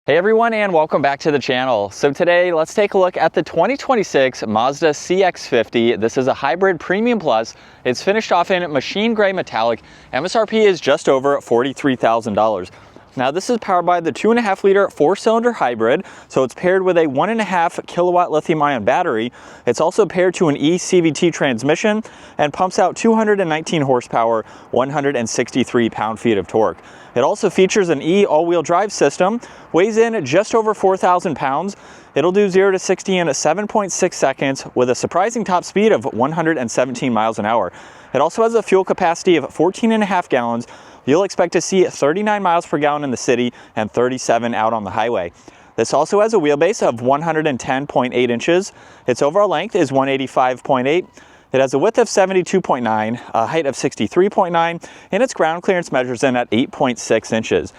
Hey everyone, and welcome back to the channel. So today let's take a look at the 2026 Mazda CX-50. This is a hybrid premium plus. It's finished off in machine gray metallic. MSRP is just over $43,000. Now this is powered by the 2.5 liter 4-cylinder hybrid, so it's paired with a 1.5 kilowatt lithium ion battery. It's also paired to an eCVT transmission and pumps out 219 horsepower, 163 pound-feet of torque. It also features an all-wheel drive system, weighs in just over 4,000 pounds. It'll do 0 to 60 in 7.6 seconds with a surprising top speed of 117 miles an hour. It also has a fuel capacity of 14.5 gallons. You'll expect to see 39 miles per gallon in the city and 37 out on the highway. This also has a wheelbase of 110.8 inches. Its overall length is 185.8. It has a width of 72.9, a height of 63.9, and its ground clearance measures in at 8.6 inches.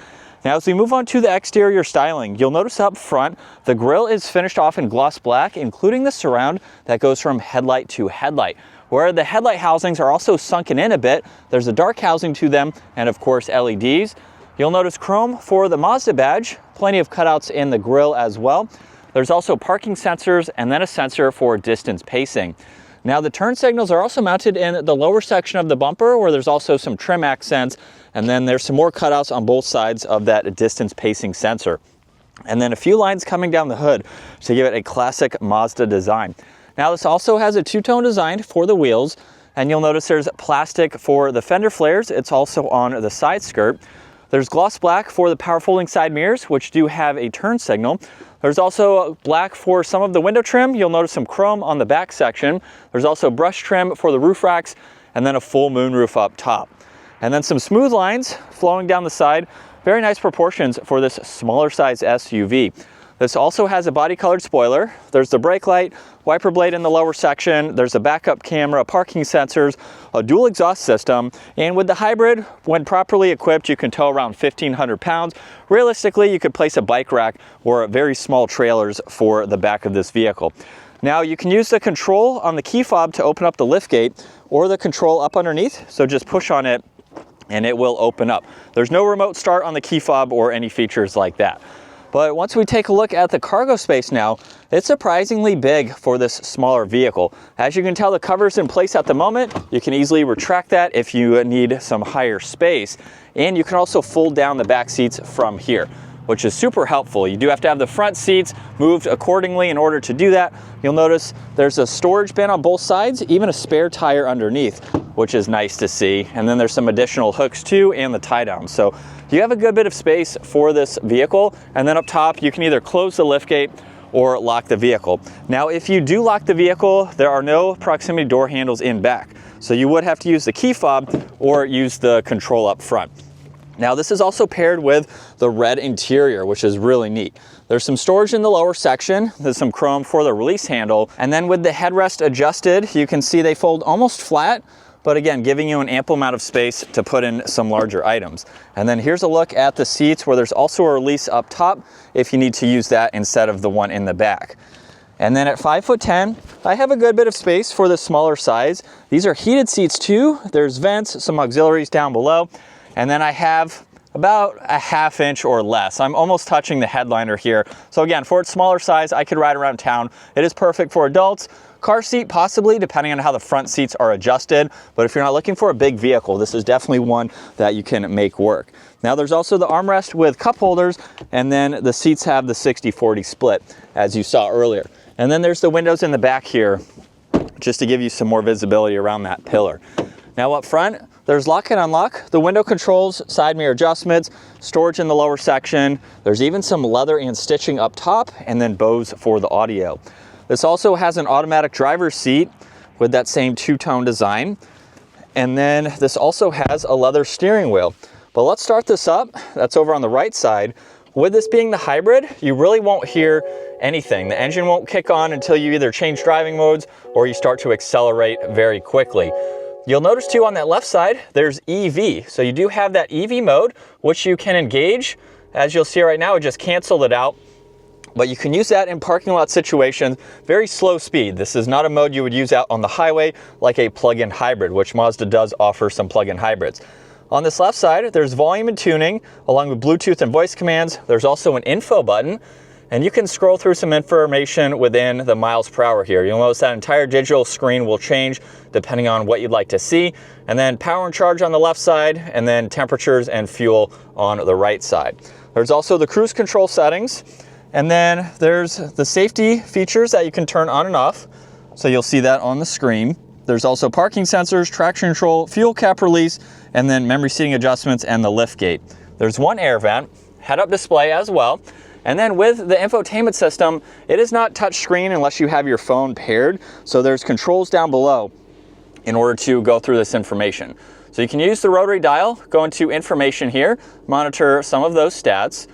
Now as we move on to the exterior styling, you'll notice up front, the grille is finished off in gloss black, including the surround that goes from headlight to headlight. Where the headlight housings are also sunken in a bit, there's a dark housing to them, and of course LEDs. You'll notice chrome for the Mazda badge, plenty of cutouts in the grille as well. There's also parking sensors and then a sensor for distance pacing. Now the turn signals are also mounted in the lower section of the bumper, where there's also some trim accents, and then there's some more cutouts on both sides of that distance pacing sensor. And then a few lines coming down the hood to give it a classic Mazda design. Now this also has a two-tone design for the wheels, and you'll notice there's plastic for the fender flares. It's also on the side skirt. There's gloss black for the power folding side mirrors, which do have a turn signal. There's also black for some of the window trim. You'll notice some chrome on the back section. There's also brush trim for the roof racks, and then a full moonroof up top. And then some smooth lines flowing down the side. Very nice proportions for this smaller size SUV. This also has a body colored spoiler. There's the brake light, wiper blade in the lower section. There's a backup camera, parking sensors, a dual exhaust system. And with the hybrid, when properly equipped, you can tow around 1,500 pounds. Realistically, you could place a bike rack or very small trailers for the back of this vehicle. Now you can use the control on the key fob to open up the lift gate, or the control up underneath. So just push on it and it will open up. There's no remote start on the key fob or any features like that. But once we take a look at the cargo space now, it's surprisingly big for this smaller vehicle. As you can tell, the cover's in place at the moment. You can easily retract that if you need some higher space. And you can also fold down the back seats from here, which is super helpful. You do have to have the front seats moved accordingly in order to do that. You'll notice there's a storage bin on both sides, even a spare tire underneath, which is nice to see. And then there's some additional hooks too, and the tie down. So you have a good bit of space for this vehicle. And then up top, you can either close the liftgate or lock the vehicle. Now, if you do lock the vehicle, there are no proximity door handles in back. So you would have to use the key fob or use the control up front. Now this is also paired with the red interior, which is really neat. There's some storage in the lower section. There's some chrome for the release handle. And then with the headrest adjusted, you can see they fold almost flat, but again, giving you an ample amount of space to put in some larger items. And then here's a look at the seats, where there's also a release up top if you need to use that instead of the one in the back. And then at 5'10", I have a good bit of space for the smaller size. These are heated seats too. There's vents, some auxiliaries down below. And then I have about a ½ inch or less. I'm almost touching the headliner here. So again, for its smaller size, I could ride around town. It is perfect for adults. Car seat possibly, depending on how the front seats are adjusted. But if you're not looking for a big vehicle, this is definitely one that you can make work. Now there's also the armrest with cup holders, and then the seats have the 60-40 split, as you saw earlier. And then there's the windows in the back here, just to give you some more visibility around that pillar. Now up front, there's lock and unlock, the window controls, side mirror adjustments, storage in the lower section. There's even some leather and stitching up top, and then Bose for the audio. This also has an automatic driver's seat with that same two-tone design. And then this also has a leather steering wheel. But let's start this up. That's over on the right side. With this being the hybrid, you really won't hear anything. The engine won't kick on until you either change driving modes or you start to accelerate very quickly. You'll notice too on that left side, there's EV. So you do have that EV mode, which you can engage. As you'll see right now, it just canceled it out. But you can use that in parking lot situations, very slow speed. This is not a mode you would use out on the highway like a plug-in hybrid, which Mazda does offer some plug-in hybrids. On this left side, there's volume and tuning, along with Bluetooth and voice commands. There's also an info button, and you can scroll through some information within the miles per hour here. You'll notice that entire digital screen will change depending on what you'd like to see. And then power and charge on the left side, and then temperatures and fuel on the right side. There's also the cruise control settings, and then there's the safety features that you can turn on and off. So you'll see that on the screen. There's also parking sensors, traction control, fuel cap release, and then memory seating adjustments and the lift gate. There's one air vent, head-up display as well. And then with the infotainment system, it is not touch screen unless you have your phone paired. So there's controls down below in order to go through this information. So you can use the rotary dial, go into information here, monitor some of those stats.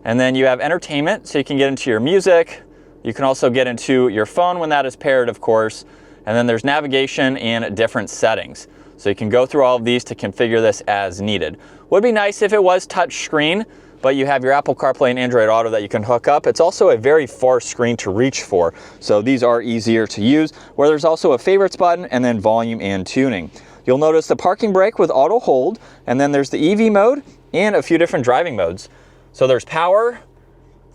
And then you have entertainment, so you can get into your music. You can also get into your phone when that is paired, of course. And then there's navigation and different settings. So you can go through all of these to configure this as needed. Would be nice if it was touch screen, but you have your Apple CarPlay and Android Auto that you can hook up. It's also a very far screen to reach for, so these are easier to use, where there's also a favorites button and then volume and tuning. You'll notice the parking brake with auto hold, and then there's the EV mode and a few different driving modes. So there's power,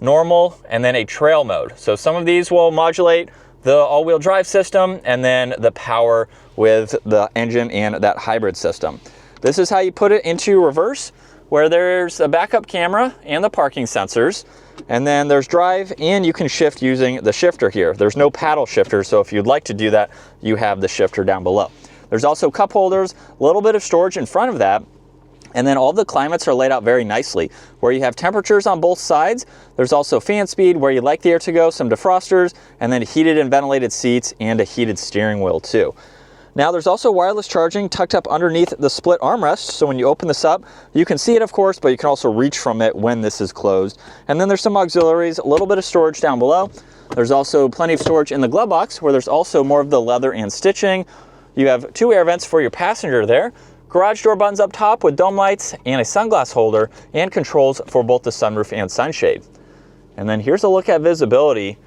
normal, and then a trail mode. So some of these will modulate the all-wheel drive system, and then the power with the engine and that hybrid system. This is how you put it into reverse, where there's a backup camera and the parking sensors, and then there's drive, and you can shift using the shifter here. There's no paddle shifter, so if you'd like to do that, you have the shifter down below. There's also cup holders, a little bit of storage in front of that, and then all the climates are laid out very nicely, where you have temperatures on both sides. There's also fan speed where you'd like the air to go, some defrosters, and then heated and ventilated seats and a heated steering wheel too. Now there's also wireless charging tucked up underneath the split armrest, so when you open this up, you can see it of course, but you can also reach from it when this is closed. And then there's some auxiliaries, a little bit of storage down below. There's also plenty of storage in the glove box, where there's also more of the leather and stitching. You have two air vents for your passenger there, garage door buttons up top with dome lights and a sunglass holder, and controls for both the sunroof and sunshade. And then here's a look at visibility.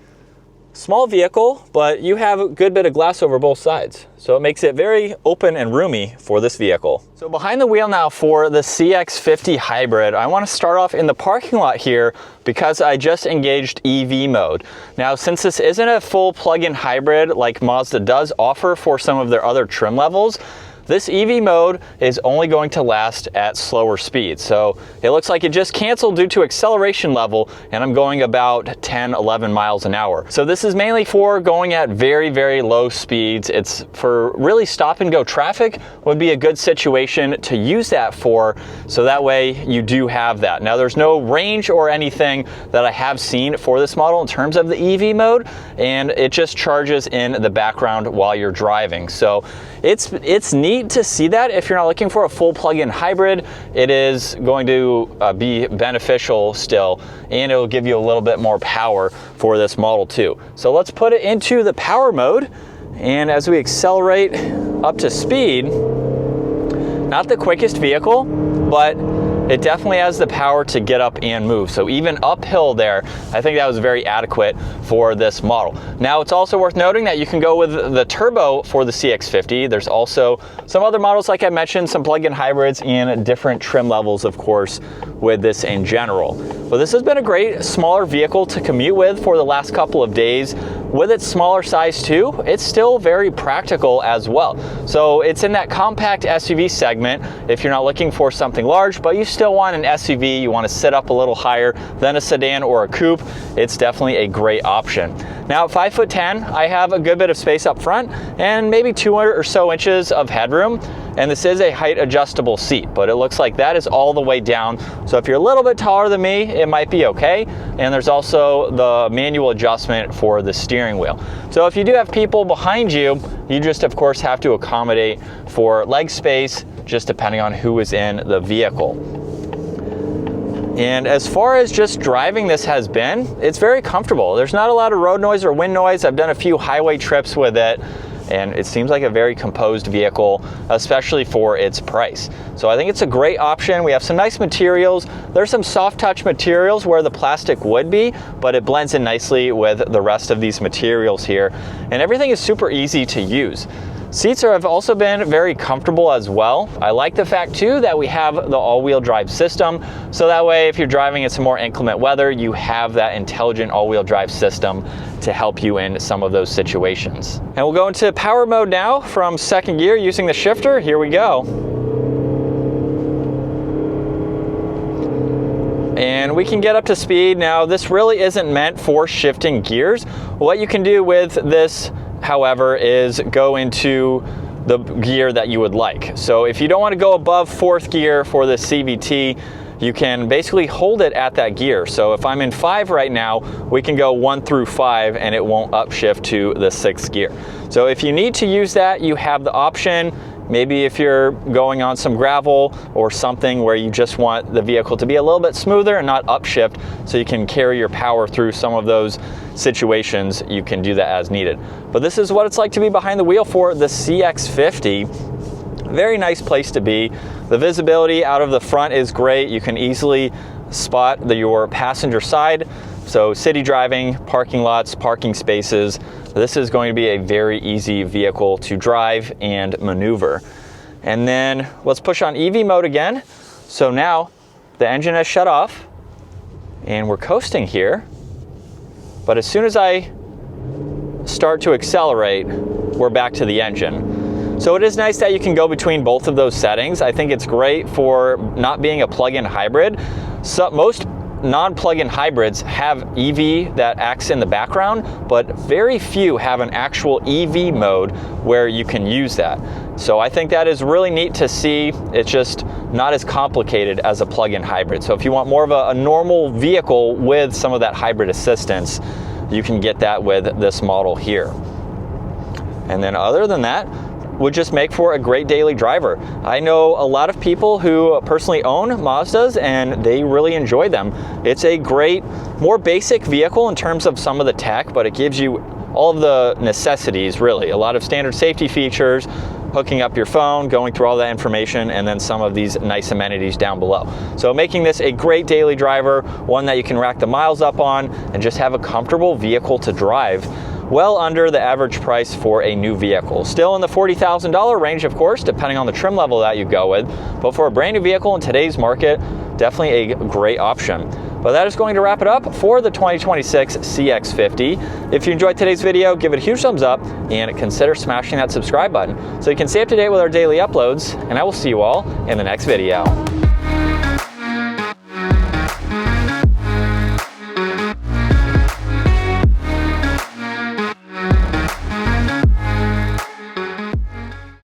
Small vehicle, but you have a good bit of glass over both sides. So it makes it very open and roomy for this vehicle. So behind the wheel now for the CX50 Hybrid, I want to start off in the parking lot here because I just engaged EV mode. Now, since this isn't a full plug-in hybrid like Mazda does offer for some of their other trim levels, this EV mode is only going to last at slower speeds. So it looks like it just canceled due to acceleration level, and I'm going about 10, 11 miles an hour. So this is mainly for going at very, very low speeds. It's for really stop and go traffic would be a good situation to use that for, so that way you do have that. Now there's no range or anything that I have seen for this model in terms of the EV mode, and it just charges in the background while you're driving. So it's neat to see that. If you're not looking for a full plug-in hybrid, it is going to be beneficial still, and it'll give you a little bit more power for this model too. So let's put it into the power mode, and as we accelerate up to speed, not the quickest vehicle, but it definitely has the power to get up and move. So even uphill there, I think that was very adequate for this model. Now it's also worth noting that you can go with the turbo for the CX50. There's also some other models, like I mentioned, some plug-in hybrids and different trim levels, of course, with this in general. But this has been a great smaller vehicle to commute with for the last couple of days. With its smaller size too, it's still very practical as well. So it's in that compact SUV segment if you're not looking for something large, but you still want an SUV, you want to sit up a little higher than a sedan or a coupe, it's definitely a great option. Now at 5'10", I have a good bit of space up front and maybe 200 or so inches of headroom. And this is a height adjustable seat, but it looks like that is all the way down. So if you're a little bit taller than me, it might be okay. And there's also the manual adjustment for the steering wheel. So if you do have people behind you, you just of course have to accommodate for leg space, just depending on who is in the vehicle. And as far as just driving this has been, it's very comfortable. There's not a lot of road noise or wind noise. I've done a few highway trips with it, and it seems like a very composed vehicle, especially for its price. So I think it's a great option. We have some nice materials. There's some soft touch materials where the plastic would be, but it blends in nicely with the rest of these materials here. And everything is super easy to use. Seats have also been very comfortable as well. I like the fact too that we have the all-wheel drive system, so that way if you're driving in some more inclement weather, you have that intelligent all-wheel drive system to help you in some of those situations. And we'll go into power mode now from second gear using the shifter. Here we go. And we can get up to speed. Now, this really isn't meant for shifting gears. What you can do with this, however, is go into the gear that you would like. So if you don't want to go above fourth gear for the CVT, you can basically hold it at that gear. So if I'm in 5 right now, we can go 1 through 5 and it won't upshift to the 6th gear. So if you need to use that, you have the option. Maybe if you're going on some gravel or something where you just want the vehicle to be a little bit smoother and not upshift, so you can carry your power through some of those situations, you can do that as needed. But this is what it's like to be behind the wheel for the CX50. Very nice place to be. The visibility out of the front is great. You can easily spot your passenger side. So city driving, parking lots, parking spaces, this is going to be a very easy vehicle to drive and maneuver. And then let's push on EV mode again. So now the engine has shut off and we're coasting here. But as soon as I start to accelerate, we're back to the engine. So it is nice that you can go between both of those settings. I think it's great for not being a plug-in hybrid. So most non-plug-in hybrids have EV that acts in the background, but very few have an actual EV mode where you can use that. So I think that is really neat to see. It's just not as complicated as a plug-in hybrid. So if you want more of a normal vehicle with some of that hybrid assistance, you can get that with this model here. And then other than that, would just make for a great daily driver. I know a lot of people who personally own Mazdas and they really enjoy them. It's a great, more basic vehicle in terms of some of the tech, but it gives you all of the necessities really. A lot of standard safety features, hooking up your phone, going through all that information, and then some of these nice amenities down below. So making this a great daily driver, one that you can rack the miles up on and just have a comfortable vehicle to drive. Well under the average price for a new vehicle. Still in the $40,000 range, of course, depending on the trim level that you go with. But for a brand new vehicle in today's market, definitely a great option. But that is going to wrap it up for the 2026 CX50. If you enjoyed today's video, give it a huge thumbs up and consider smashing that subscribe button so you can stay up to date with our daily uploads. And I will see you all in the next video.